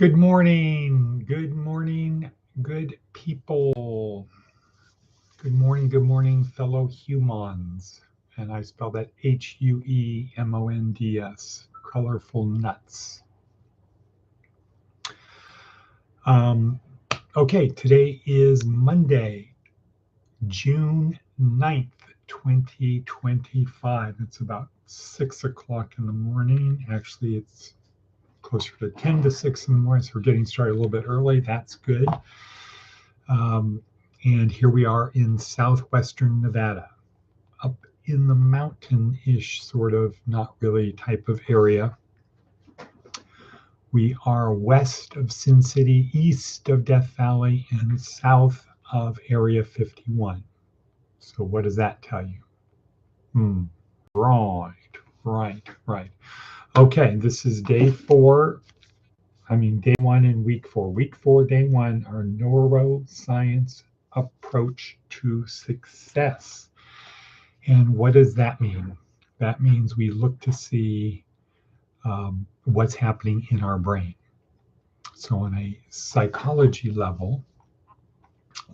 Good morning, good people. Good morning, fellow humans. And I spell that Huemonds, colorful nuts. Okay, today is Monday, June 9th, 2025. It's about 6 o'clock in the morning. Actually, it's closer to 10 to 6 in the morning, so we're getting started a little bit early. That's good. And here we are in southwestern Nevada, up in the mountain-ish sort of, not really type of area. We are west of Sin City, east of Death Valley, and south of Area 51. So what does that tell you? Right. Okay, this is day 1 and week 4. Week 4, day 1, our neuroscience approach to success. And what does that mean? That means we look to see what's happening in our brain. So on a psychology level,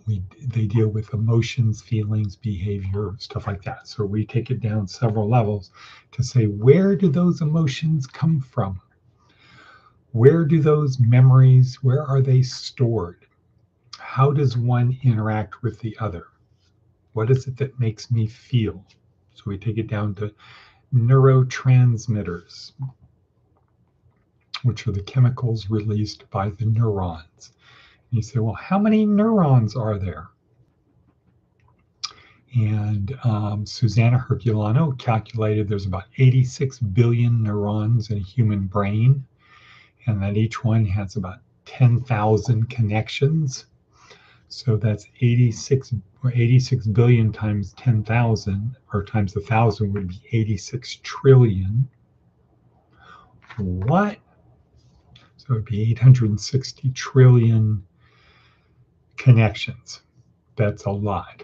they deal with emotions, feelings, behavior, stuff like that. So we take it down several levels to say, where do those emotions come from? Where do those memories, where are they stored? How does one interact with the other? What is it that makes me feel? So we take it down to neurotransmitters, which are the chemicals released by the neurons. And you say, well, how many neurons are there? And Susanna Herculano calculated there's about 86 billion neurons in a human brain, and that each one has about 10,000 connections. So that's 86 billion times 10,000, or times 1,000 would be 86 trillion. What? So it'd be 860 trillion connections. That's a lot.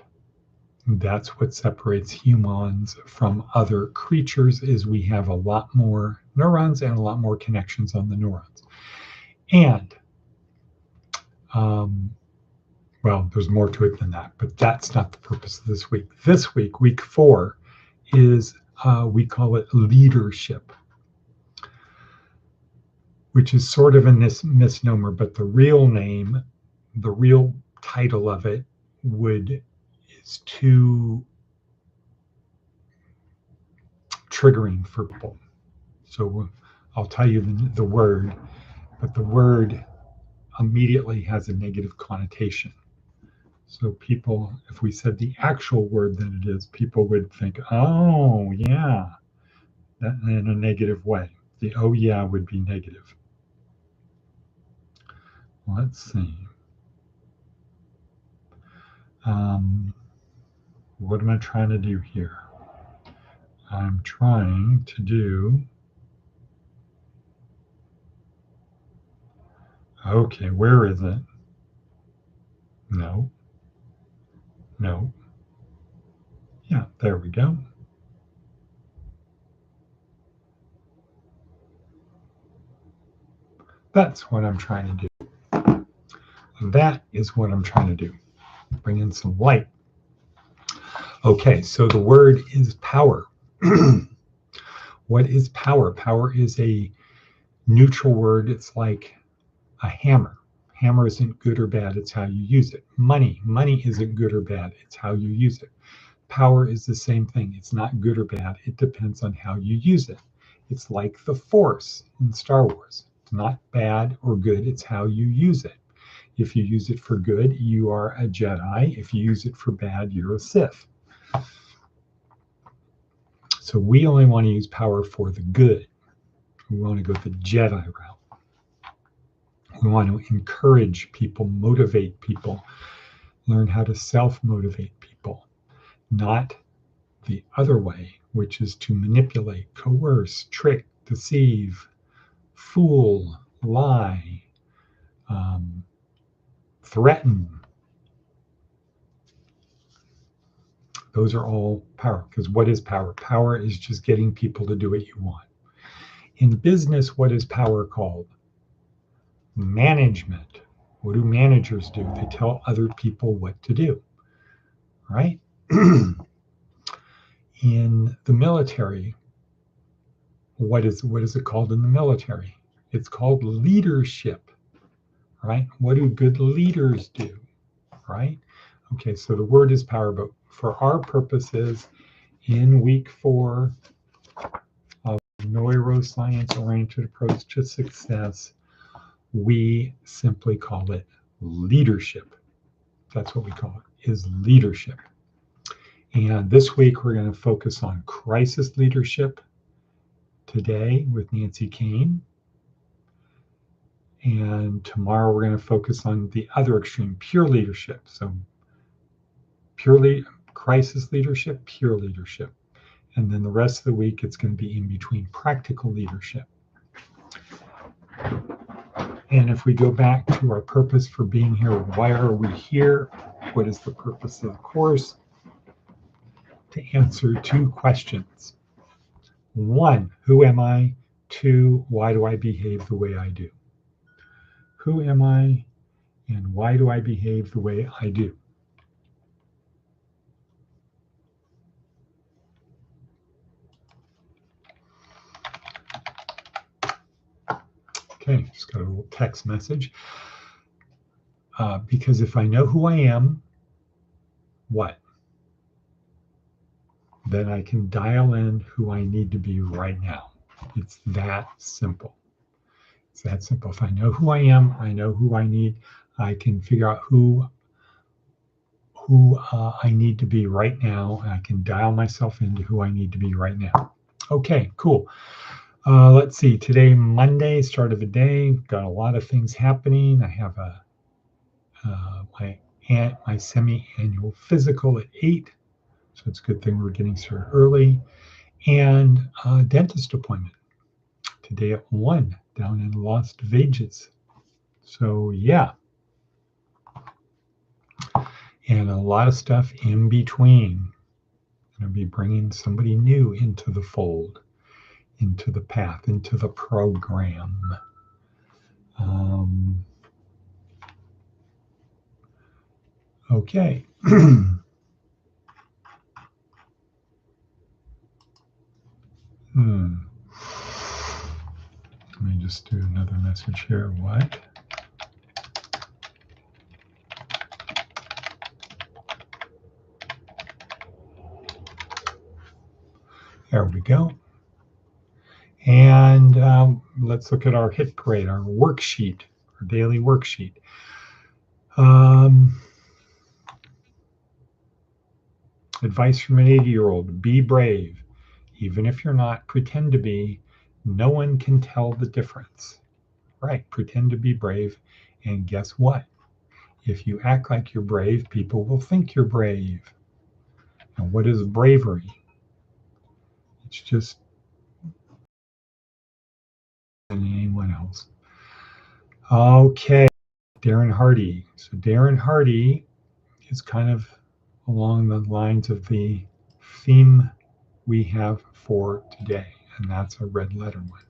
That's what separates humans from other creatures, is we have a lot more neurons and a lot more connections on the neurons. And well, there's more to it than that, but that's not the purpose of this week. This week, week 4, is we call it leadership, which is sort of a misnomer, but the real name, the real title of it is too triggering for people. So I'll tell you the word, but the word immediately has a negative connotation. So people, if we said the actual word that it is, people would think, oh, yeah, that in a negative way. The oh, yeah would be negative. Let's see. What am I trying to do here? I'm trying to do, okay, where is it? No. Yeah, there we go. That's what I'm trying to do. That is what I'm trying to do. Bring in some light. Okay, so the word is power. What is power? Power is a neutral word. It's like a hammer. Hammer isn't good or bad, it's how you use it. Money isn't good or bad, it's how you use it. Power is the same thing. It's not good or bad, it depends on how you use it. It's like the Force in Star Wars. It's not bad or good, it's how you use it. If you use it for good, you are a Jedi. If you use it for bad, you're a Sith. So we only want to use power for the good. We want to go the Jedi route. We want to encourage people, motivate people, learn how to self-motivate people, not the other way, which is to manipulate, coerce, trick, deceive, fool, lie, threaten. Those are all power. Because what is power? Power is just getting people to do what you want. In business, what is power called? Management. What do managers do? They tell other people what to do, right? In the military, what is it called in the military? It's called leadership, right? What do good leaders do, right? Okay, so the word is power, but for our purposes, in week 4 of neuroscience-oriented approach to success, we simply call it leadership. That's what we call it, is leadership. And this week we're going to focus on crisis leadership today with Nancy Kane. And tomorrow we're going to focus on the other extreme, pure leadership. So crisis leadership, pure leadership. And then the rest of the week, it's going to be in between practical leadership. And if we go back to our purpose for being here, why are we here? What is the purpose of the course? To answer 2 questions. 1, who am I? 2, why do I behave the way I do? Who am I, and why do I behave the way I do? Okay, just got a little text message. Because if I know who I am, what? Then I can dial in who I need to be right now. It's that simple. It's that simple. If I know who I am, I know who I need. I can figure out who I need to be right now. And I can dial myself into who I need to be right now. Okay, cool. Let's see. Today, Monday, start of the day. Got a lot of things happening. I have my semi-annual physical at 8. So it's a good thing we're getting started early. And a dentist appointment today at 1 down in Las Vegas. So yeah. And a lot of stuff in between. Going to be bringing somebody new into the fold, into the path, into the program. Okay. Let me just do another message here. What? There we go. And let's look at our hit parade, our worksheet, our daily worksheet. Advice from an 80-year-old, be brave. Even if you're not, pretend to be. No one can tell the difference. Right, pretend to be brave. And guess what? If you act like you're brave, people will think you're brave. And what is bravery? It's just anyone else. Okay, Darren Hardy. So Darren Hardy is kind of along the lines of the theme we have for today, and that's a red letter one.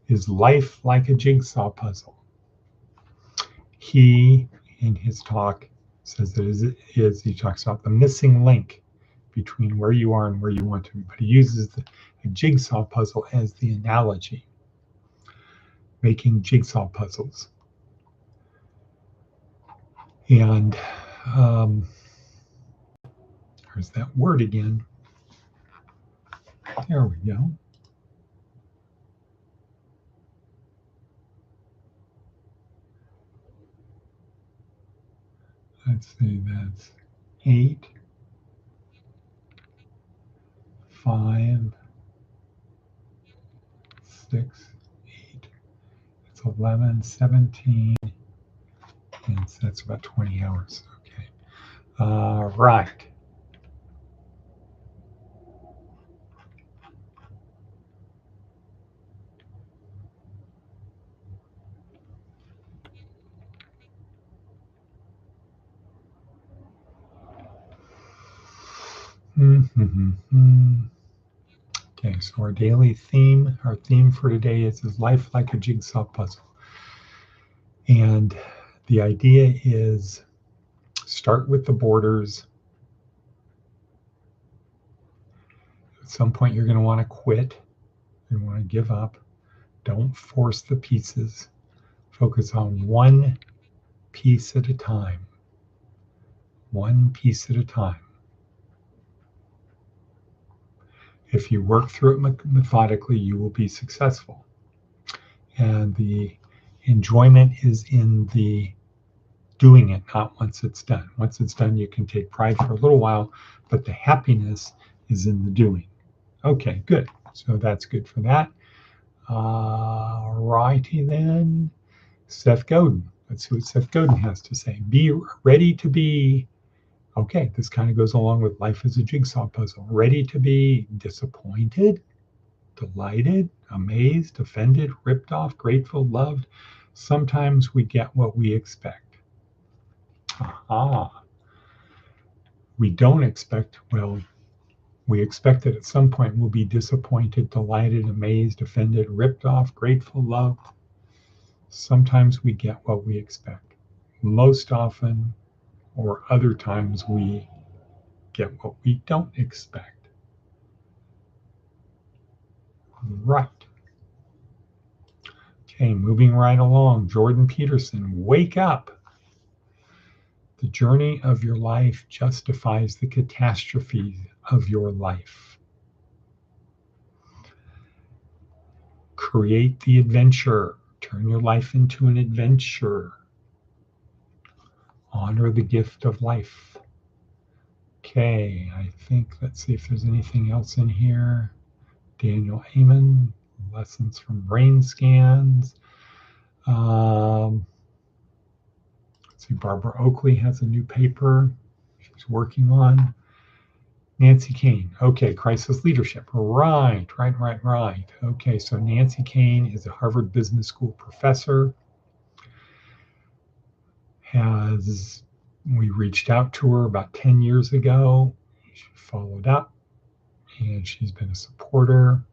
Is life like a jigsaw puzzle? He, in his talk, says that he talks about the missing link between where you are and where you want to be, but he uses a jigsaw puzzle as the analogy, making jigsaw puzzles. And there's that word again. There we go. Let's see, that's 8, 5, 6, 8. It's 11, 17, and so that's about 20 hours. Okay. Right. Okay, so our daily theme, our theme for today is life like a jigsaw puzzle. And the idea is start with the borders. At some point, you're going to want to quit. You want to give up. Don't force the pieces. Focus on one piece at a time. One piece at a time. If you work through it methodically, you will be successful. And the enjoyment is in the doing it, not once it's done. Once it's done, you can take pride for a little while, but the happiness is in the doing. Okay, good. So that's good for that. Righty then. Seth Godin. Let's see what Seth Godin has to say. Be ready to be, okay, this kind of goes along with life as a jigsaw puzzle. Ready to be disappointed, delighted, amazed, offended, ripped off, grateful, loved. Sometimes we get what we expect. Aha. We don't expect, well, we expect that at some point we'll be disappointed, delighted, amazed, offended, ripped off, grateful, loved. Sometimes we get what we expect. Most often, or other times, we get what we don't expect. Right. Okay, moving right along. Jordan Peterson, wake up. The journey of your life justifies the catastrophe of your life. Create the adventure. Turn your life into an adventure. Honor the gift of life. Okay, I think, let's see if there's anything else in here. Daniel Amen, lessons from brain scans. Let's see, Barbara Oakley has a new paper she's working on. Nancy Kane. Okay, crisis leadership. Right. Okay, so Nancy Kane is a Harvard Business School professor. We reached out to her about 10 years ago. She followed up, and she's been a supporter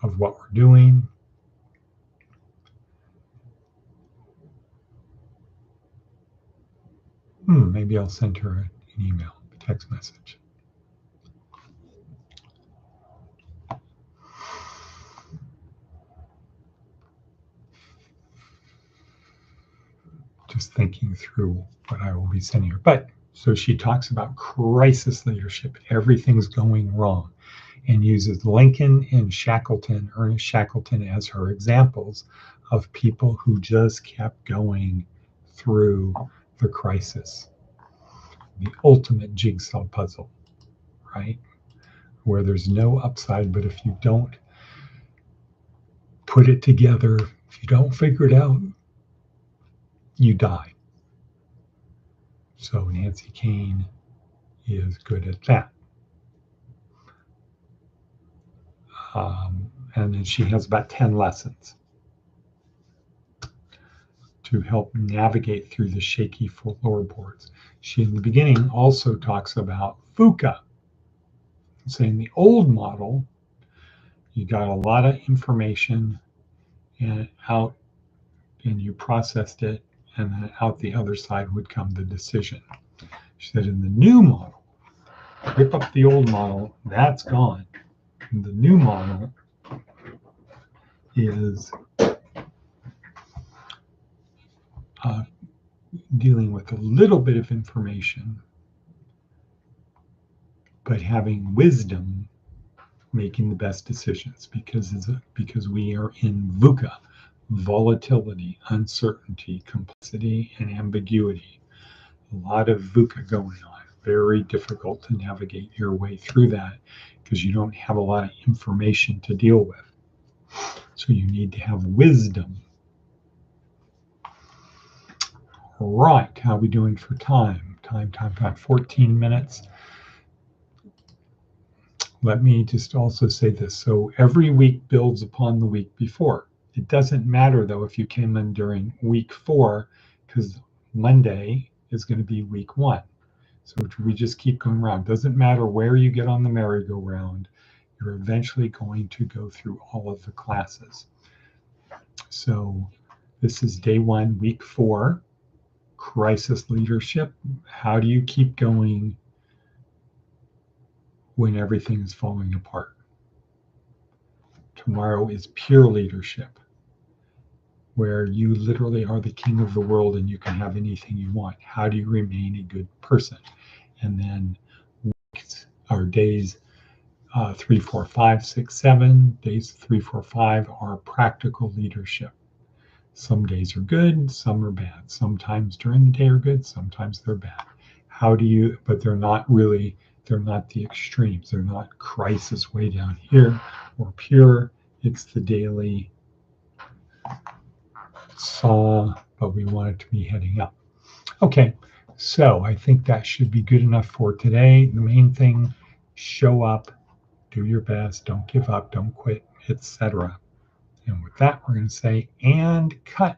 of what we're doing. Maybe I'll send her an email, a text message. Just thinking through what I will be sending her. But so she talks about crisis leadership. Everything's going wrong, and uses Lincoln and Shackleton, Ernest Shackleton, as her examples of people who just kept going through the crisis. The ultimate jigsaw puzzle, right? Where there's no upside, but if you don't put it together, if you don't figure it out, you die. So Nancy Kane is good at that. And then she has about 10 lessons to help navigate through the shaky floorboards. She, in the beginning, also talks about VUCA. Saying the old model, you got a lot of information and out, and you processed it, and then out the other side would come the decision. She said in the new model, rip up the old model, that's gone. And the new model is dealing with a little bit of information, but having wisdom, making the best decisions, because we are in VUCA, volatility, uncertainty, complexity, and ambiguity. A lot of VUCA going on. Very difficult to navigate your way through that because you don't have a lot of information to deal with. So you need to have wisdom. All right, how are we doing for time? Time, 14 minutes. Let me just also say this. So every week builds upon the week before. It doesn't matter, though, if you came in during week 4, because Monday is going to be week 1. So we just keep going around. Doesn't matter where you get on the merry-go-round, you're eventually going to go through all of the classes. So This is day 1, week 4, crisis leadership. How do you keep going when everything is falling apart? Tomorrow is pure leadership, where you literally are the king of the world and you can have anything you want. How do you remain a good person? And then weeks or days 3, 4, 5, 6, 7. Days 3, 4, 5 are practical leadership. Some days are good, some are bad. Sometimes during the day are good, sometimes they're bad. How do you, but they're not really, they're not the extremes. They're not crisis way down here or pure. It's the daily saw, but we want it to be heading up. Okay, so I think that should be good enough for today. The main thing, show up, do your best, don't give up, don't quit, etc. And with that, we're going to say, and cut.